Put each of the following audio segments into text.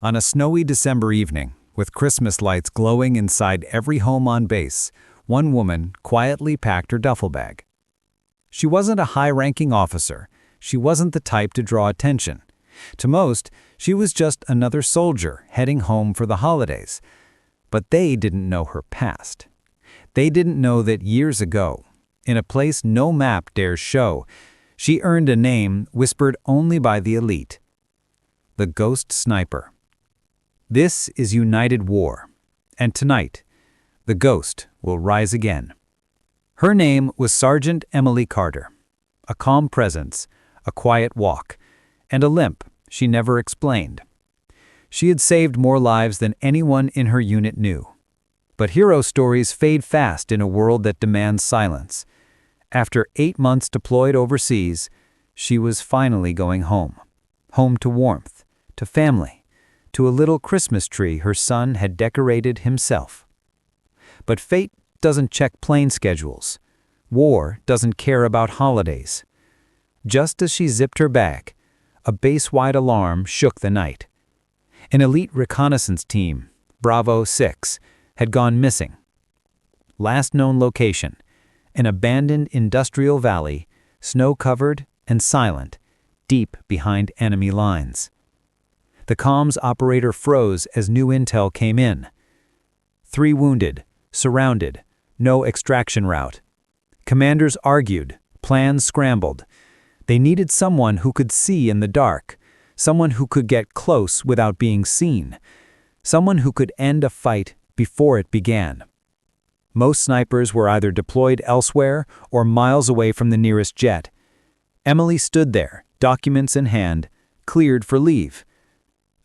On a snowy December evening, with Christmas lights glowing inside every home on base, one woman quietly packed her duffel bag. She wasn't a high-ranking officer. She wasn't the type to draw attention. To most, she was just another soldier heading home for the holidays. But they didn't know her past. They didn't know that years ago, in a place no map dares show, she earned a name whispered only by the elite: the Ghost Sniper. This is United War, and tonight, the ghost will rise again. Her name was Sergeant Emily Carter, a calm presence, a quiet walk, and a limp she never explained. She had saved more lives than anyone in her unit knew. But hero stories fade fast in a world that demands silence. After 8 months deployed overseas, she was finally going home. Home to warmth, to family, to a little Christmas tree her son had decorated himself. But fate doesn't check plane schedules. War doesn't care about holidays. Just as she zipped her bag, a base-wide alarm shook the night. An elite reconnaissance team, Bravo 6, had gone missing. Last known location, an abandoned industrial valley, snow-covered and silent, deep behind enemy lines. The comms operator froze as new intel came in. 3 wounded, surrounded, no extraction route. Commanders argued, plans scrambled. They needed someone who could see in the dark, someone who could get close without being seen, someone who could end a fight before it began. Most snipers were either deployed elsewhere or miles away from the nearest jet. Emily stood there, documents in hand, cleared for leave.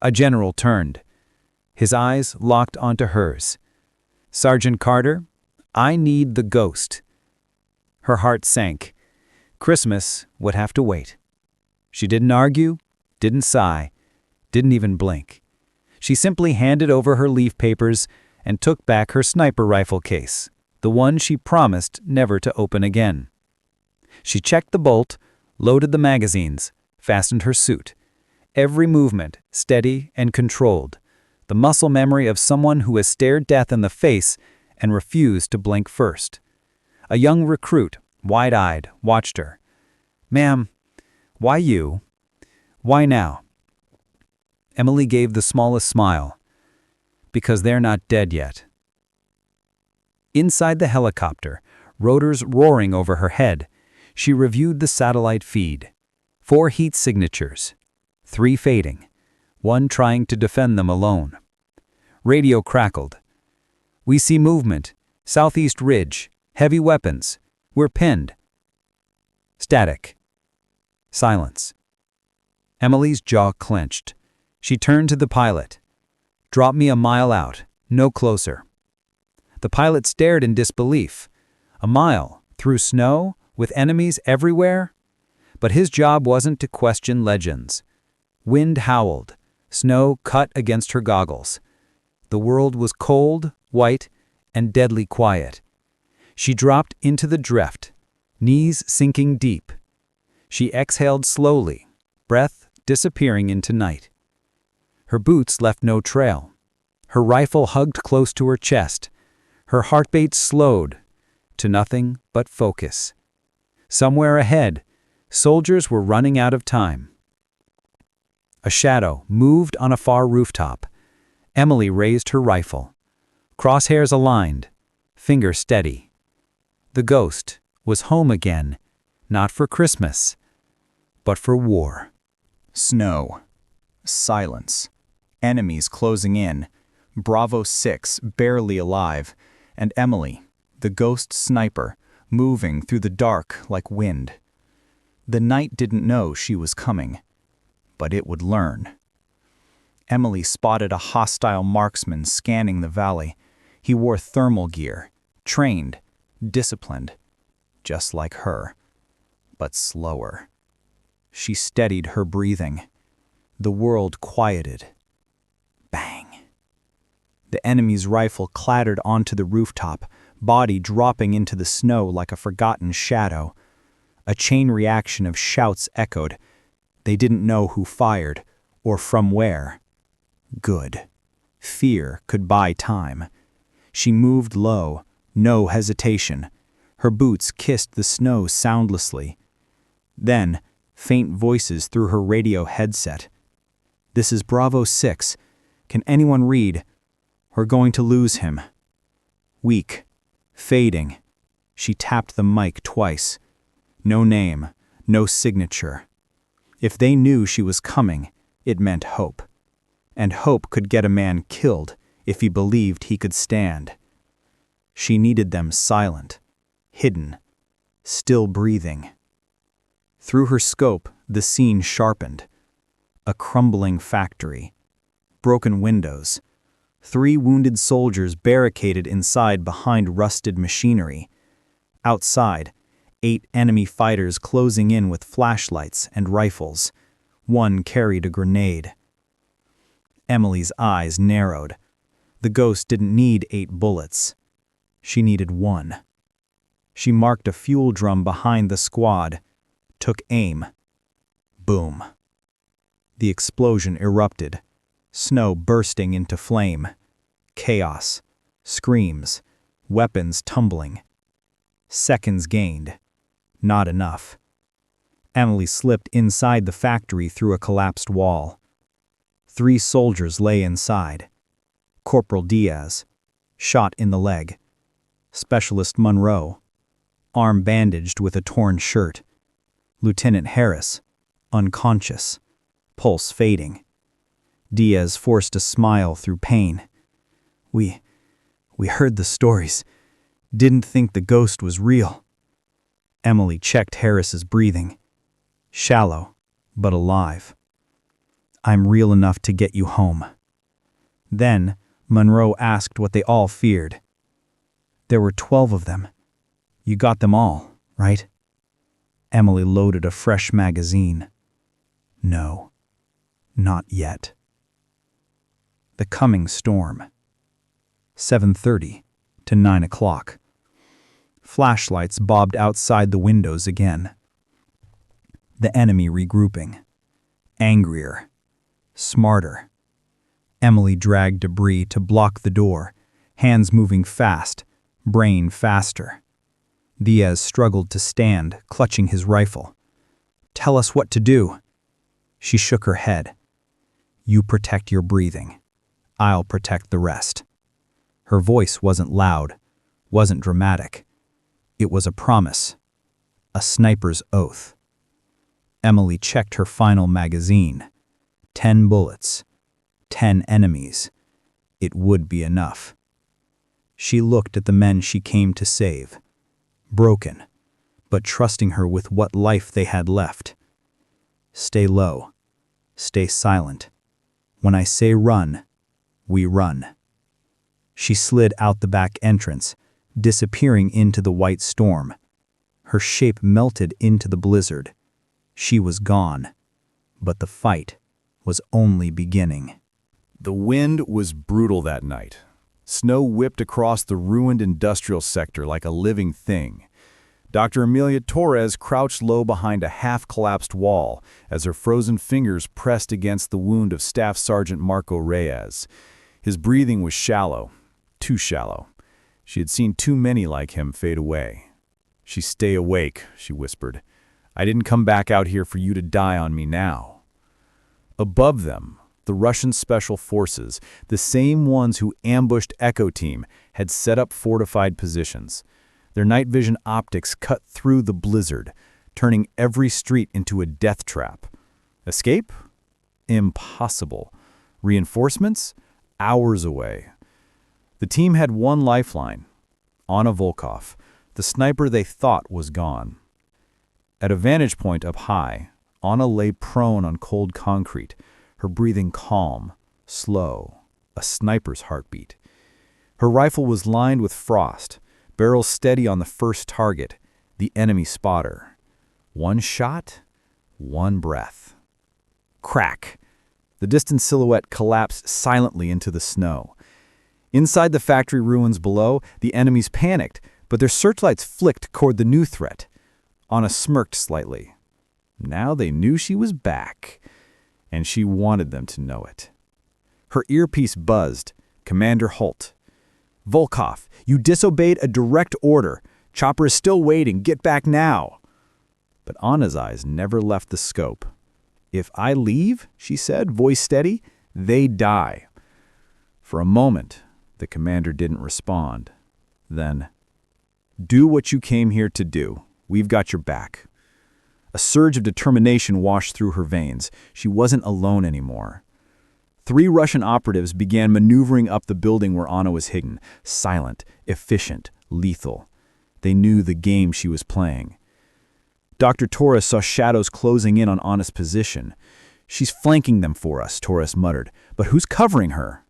A general turned. His eyes locked onto hers. "Sergeant Carter, I need the ghost." Her heart sank. Christmas would have to wait. She didn't argue, didn't sigh, didn't even blink. She simply handed over her leave papers and took back her sniper rifle case, the one she promised never to open again. She checked the bolt, loaded the magazines, fastened her suit. Every movement steady and controlled, the muscle memory of someone who has stared death in the face and refused to blink first. A young recruit, wide-eyed, watched her. "Ma'am, why you? Why now?" Emily gave the smallest smile. "Because they're not dead yet." Inside the helicopter, rotors roaring over her head, she reviewed the satellite feed. 4 heat signatures. 3 fading, 1 trying to defend them alone. Radio crackled. "We see movement. Southeast ridge. Heavy weapons. We're pinned." Static. Silence. Emily's jaw clenched. She turned to the pilot. "Drop me a mile out. No closer." The pilot stared in disbelief. A mile, through snow, with enemies everywhere? But his job wasn't to question legends. Wind howled. Snow cut against her goggles. The world was cold, white, and deadly quiet. She dropped into the drift, knees sinking deep. She exhaled slowly, breath disappearing into night. Her boots left no trail. Her rifle hugged close to her chest. Her heartbeat slowed to nothing but focus. Somewhere ahead, soldiers were running out of time. A shadow moved on a far rooftop. Emily raised her rifle. Crosshairs aligned, finger steady. The ghost was home again, not for Christmas, but for war. Snow. Silence. Enemies closing in. Bravo 6 barely alive. And Emily, the ghost sniper, moving through the dark like wind. The night didn't know she was coming, but it would learn. Emily spotted a hostile marksman scanning the valley. He wore thermal gear, trained, disciplined, just like her, but slower. She steadied her breathing. The world quieted. Bang. The enemy's rifle clattered onto the rooftop, body dropping into the snow like a forgotten shadow. A chain reaction of shouts echoed. They didn't know who fired, or from where. Good. Fear could buy time. She moved low, no hesitation. Her boots kissed the snow soundlessly. Then, faint voices through her radio headset. "This is Bravo 6. Can anyone read? We're going to lose him." Weak. Fading. She tapped the mic twice. No name, no signature. If they knew she was coming, it meant hope. And hope could get a man killed if he believed he could stand. She needed them silent, hidden, still breathing. Through her scope, the scene sharpened. A crumbling factory. Broken windows. 3 wounded soldiers barricaded inside behind rusted machinery. Outside, 8 enemy fighters closing in with flashlights and rifles. One carried a grenade. Emily's eyes narrowed. The ghost didn't need 8 bullets. She needed 1. She marked a fuel drum behind the squad, took aim. Boom. The explosion erupted, snow bursting into flame. Chaos, screams, weapons tumbling. Seconds gained. Not enough. Emily slipped inside the factory through a collapsed wall. 3 soldiers lay inside. Corporal Diaz, shot in the leg. Specialist Monroe, arm bandaged with a torn shirt. Lieutenant Harris, unconscious, pulse fading. Diaz forced a smile through pain. We heard the stories. Didn't think the ghost was real." Emily checked Harris's breathing. Shallow, but alive. "I'm real enough to get you home." Then, Monroe asked what they all feared. "There were 12 of them. You got them all, right?" Emily loaded a fresh magazine. "No, not yet." The coming storm. 7:30 to 9 o'clock. Flashlights bobbed outside the windows again. The enemy regrouping. Angrier. Smarter. Emily dragged debris to block the door, hands moving fast, brain faster. Diaz struggled to stand, clutching his rifle. "Tell us what to do." She shook her head. "You protect your breathing. I'll protect the rest." Her voice wasn't loud, wasn't dramatic. It was a promise, a sniper's oath. Emily checked her final magazine. 10 bullets, 10 enemies. It would be enough. She looked at the men she came to save, broken, but trusting her with what life they had left. Stay low, stay silent. When I say run, we run. She slid out the back entrance, disappearing into the white storm. Her shape melted into the blizzard. She was gone, but the fight was only beginning. The wind was brutal that night. Snow whipped across the ruined industrial sector like a living thing. Dr. Amelia Torres crouched low behind a half-collapsed wall as her frozen fingers pressed against the wound of Staff Sergeant Marco Reyes. His breathing was shallow, too shallow. She had seen too many like him fade away. "Stay awake," she whispered. "I didn't come back out here for you to die on me now." Above them, the Russian Special Forces, the same ones who ambushed Echo Team, had set up fortified positions. Their night vision optics cut through the blizzard, turning every street into a death trap. Escape? Impossible. Reinforcements? Hours away. The team had one lifeline. Anna Volkov, the sniper they thought was gone. At a vantage point up high, Anna lay prone on cold concrete, her breathing calm, slow, a sniper's heartbeat. Her rifle was lined with frost, barrel steady on the first target, the enemy spotter. One shot, one breath. Crack! The distant silhouette collapsed silently into the snow. Inside the factory ruins below, the enemies panicked, but their searchlights flicked toward the new threat. Anna smirked slightly. Now they knew she was back, and she wanted them to know it. Her earpiece buzzed. Commander Holt. Volkov, you disobeyed a direct order. Chopper is still waiting. Get back now. But Anna's eyes never left the scope. If I leave, she said, voice steady, they die. For a moment, the commander didn't respond. Then, do what you came here to do. We've got your back. A surge of determination washed through her veins. She wasn't alone anymore. 3 Russian operatives began maneuvering up the building where Anna was hidden, silent, efficient, lethal. They knew the game she was playing. Dr. Torres saw shadows closing in on Anna's position. She's flanking them for us, Torres muttered. But who's covering her?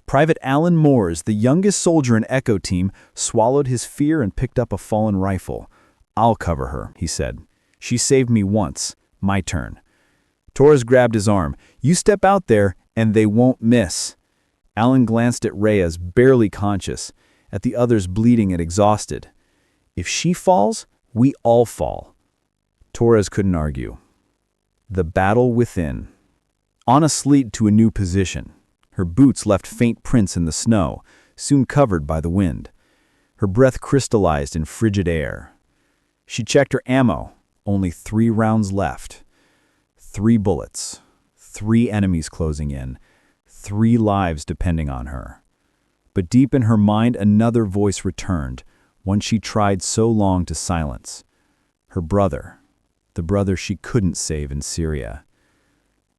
Private Alan Moores, the youngest soldier in Echo Team, swallowed his fear and picked up a fallen rifle. I'll cover her, he said. She saved me once. My turn. Torres grabbed his arm. You step out there, and they won't miss. Alan glanced at Reyes, barely conscious, at the others bleeding and exhausted. If she falls, we all fall. Torres couldn't argue. The battle within. Anna slid to a new position. Her boots left faint prints in the snow, soon covered by the wind. Her breath crystallized in frigid air. She checked her ammo. Only 3 rounds left. 3 bullets. 3 enemies closing in. 3 lives depending on her. But deep in her mind, another voice returned, one she tried so long to silence. Her brother. The brother she couldn't save in Syria.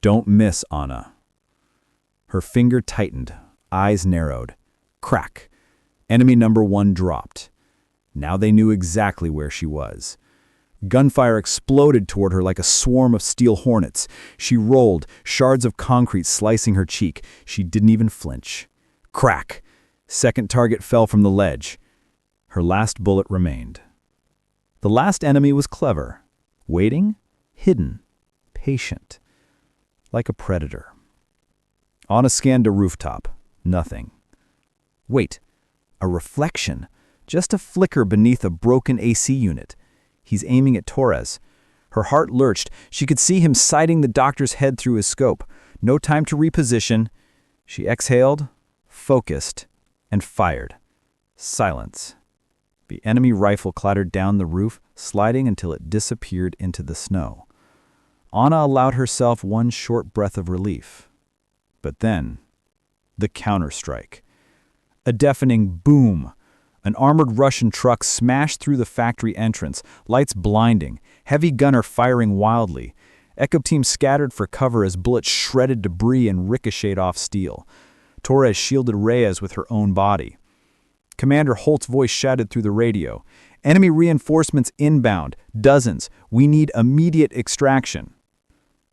Don't miss, Anna. Her finger tightened, eyes narrowed. Crack. Enemy number 1 dropped. Now they knew exactly where she was. Gunfire exploded toward her like a swarm of steel hornets. She rolled, shards of concrete slicing her cheek. She didn't even flinch. Crack. Second target fell from the ledge. Her last bullet remained. The last enemy was clever. Waiting, hidden, patient. Like a predator. Anna scanned a rooftop. Nothing. Wait. A reflection. Just a flicker beneath a broken AC unit. He's aiming at Torres. Her heart lurched. She could see him sighting the doctor's head through his scope. No time to reposition. She exhaled, focused, and fired. Silence. The enemy rifle clattered down the roof, sliding until it disappeared into the snow. Anna allowed herself one short breath of relief. But then, the counterstrike. A deafening boom. An armored Russian truck smashed through the factory entrance, lights blinding, heavy gunner firing wildly. Echo Team scattered for cover as bullets shredded debris and ricocheted off steel. Torres shielded Reyes with her own body. Commander Holt's voice shouted through the radio. Enemy reinforcements inbound. Dozens. We need immediate extraction.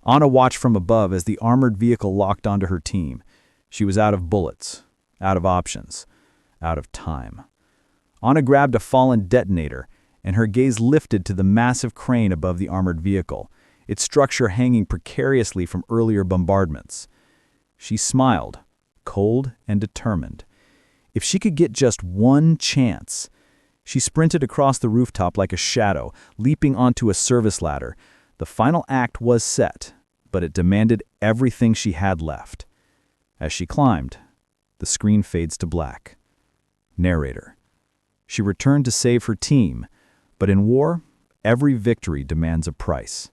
Anna watched from above as the armored vehicle locked onto her team. She was out of bullets, out of options, out of time. Anna grabbed a fallen detonator, and her gaze lifted to the massive crane above the armored vehicle, its structure hanging precariously from earlier bombardments. She smiled, cold and determined. If she could get just one chance. She sprinted across the rooftop like a shadow, leaping onto a service ladder. The final act was set, but it demanded everything she had left. As she climbed, the screen fades to black. Narrator. She returned to save her team, but in war, every victory demands a price.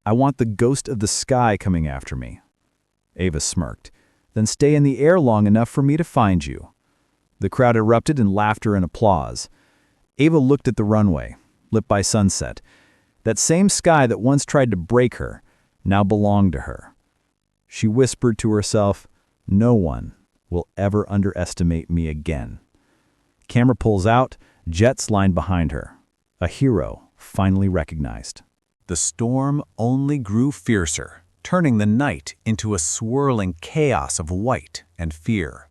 I want the ghost of the sky coming after me. Ava smirked. Then stay in the air long enough for me to find you. The crowd erupted in laughter and applause. Ava looked at the runway, lit by sunset. That same sky that once tried to break her, now belonged to her. She whispered to herself, no one will ever underestimate me again. Camera pulls out, jets line behind her. A hero finally recognized. The storm only grew fiercer, turning the night into a swirling chaos of white and fear.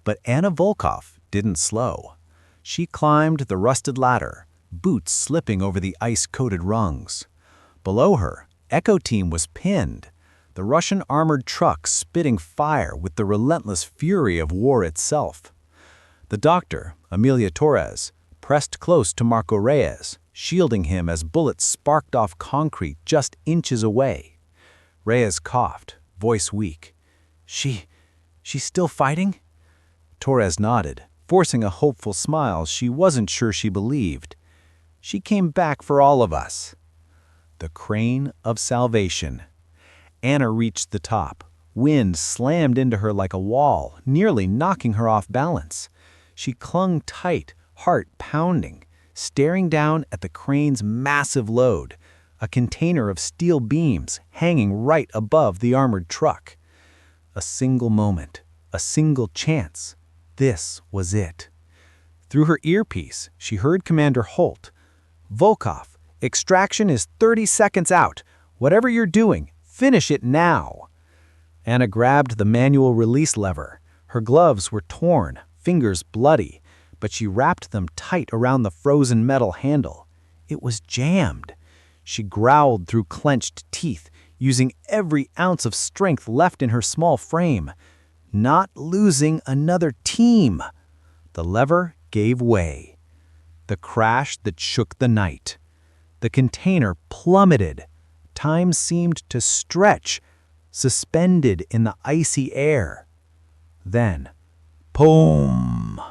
But Anna Volkov didn't slow. She climbed the rusted ladder, boots slipping over the ice-coated rungs. Below her, Echo Team was pinned, the Russian armored truck spitting fire with the relentless fury of war itself. The doctor, Emilia Torres, pressed close to Marco Reyes, shielding him as bullets sparked off concrete just inches away. Reyes coughed, voice weak. She She's still fighting? Torres nodded, forcing a hopeful smile she wasn't sure she believed. She came back for all of us. The crane of salvation. Anna reached the top. Wind slammed into her like a wall, nearly knocking her off balance. She clung tight, heart pounding, staring down at the crane's massive load, a container of steel beams hanging right above the armored truck. A single moment, a single chance. This was it. Through her earpiece, she heard Commander Holt. "Volkov, extraction is 30 seconds out. Whatever you're doing, finish it now." Anna grabbed the manual release lever. Her gloves were torn, fingers bloody, but she wrapped them tight around the frozen metal handle. It was jammed. She growled through clenched teeth, using every ounce of strength left in her small frame. Not losing another team. The lever gave way. The crash that shook the night. The container plummeted. Time seemed to stretch, suspended in the icy air. Then, boom!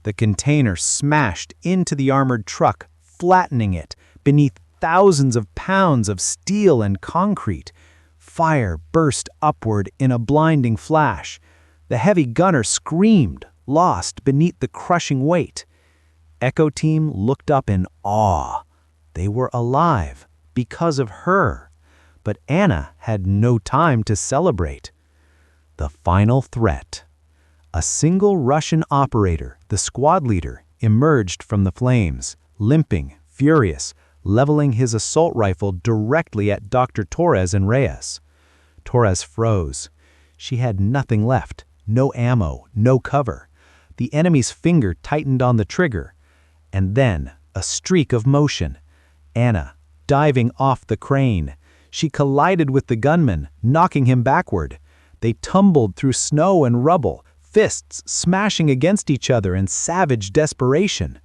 The container smashed into the armored truck, flattening it beneath thousands of pounds of steel and concrete. Fire burst upward in a blinding flash. The heavy gunner screamed, lost beneath the crushing weight. Echo Team looked up in awe. They were alive because of her. But Anna had no time to celebrate. The final threat. A single Russian operator, the squad leader, emerged from the flames, limping, furious, leveling his assault rifle directly at Dr. Torres and Reyes. Torres froze. She had nothing left, no ammo, no cover. The enemy's finger tightened on the trigger. And then, a streak of motion. Anna, diving off the crane. She collided with the gunman, knocking him backward. They tumbled through snow and rubble, fists smashing against each other in savage desperation.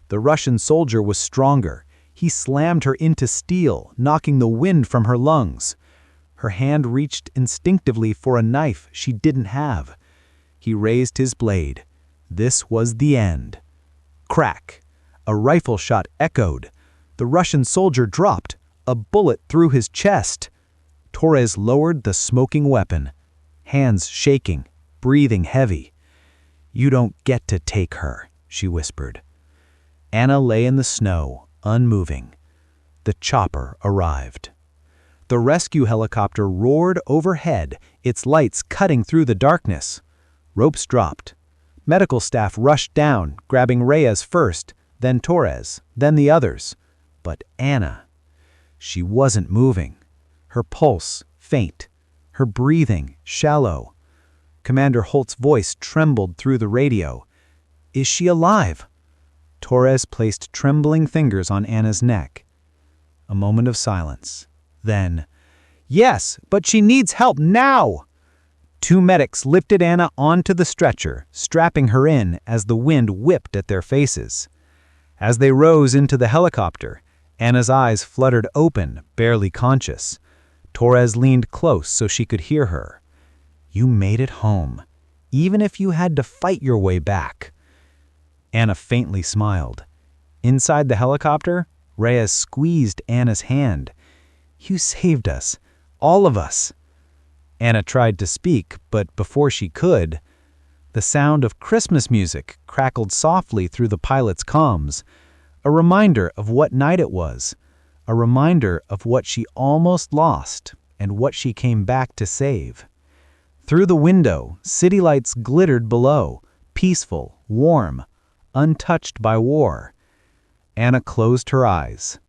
The Russian soldier was stronger. He slammed her into steel, knocking the wind from her lungs. Her hand reached instinctively for a knife she didn't have. He raised his blade. This was the end. Crack! A rifle shot echoed. The Russian soldier dropped, a bullet through his chest. Torres lowered the smoking weapon, hands shaking, breathing heavy. "You don't get to take her," she whispered. Anna lay in the snow, unmoving. The chopper arrived. The rescue helicopter roared overhead, its lights cutting through the darkness. Ropes dropped. Medical staff rushed down, grabbing Reyes first, then Torres, then the others. But Anna, she wasn't moving. Her pulse faint, her breathing shallow. Commander Holt's voice trembled through the radio. "Is she alive?" Torres placed trembling fingers on Anna's neck. A moment of silence. Then, "Yes, but she needs help now!" Two medics lifted Anna onto the stretcher, strapping her in as the wind whipped at their faces. As they rose into the helicopter, Anna's eyes fluttered open, barely conscious. Torres leaned close so she could hear her. "You made it home, even if you had to fight your way back." Anna faintly smiled. Inside the helicopter, Reyes squeezed Anna's hand. "You saved us, all of us." Anna tried to speak, but before she could, the sound of Christmas music crackled softly through the pilot's comms, a reminder of what night it was, a reminder of what she almost lost and what she came back to save. Through the window, city lights glittered below, peaceful, warm, untouched by war. Anna closed her eyes.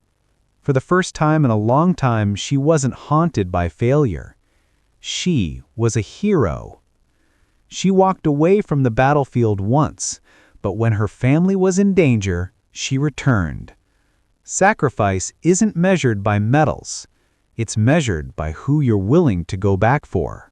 For the first time in a long time, she wasn't haunted by failure. She was a hero. She walked away from the battlefield once, but when her family was in danger, she returned. Sacrifice isn't measured by medals. It's measured by who you're willing to go back for.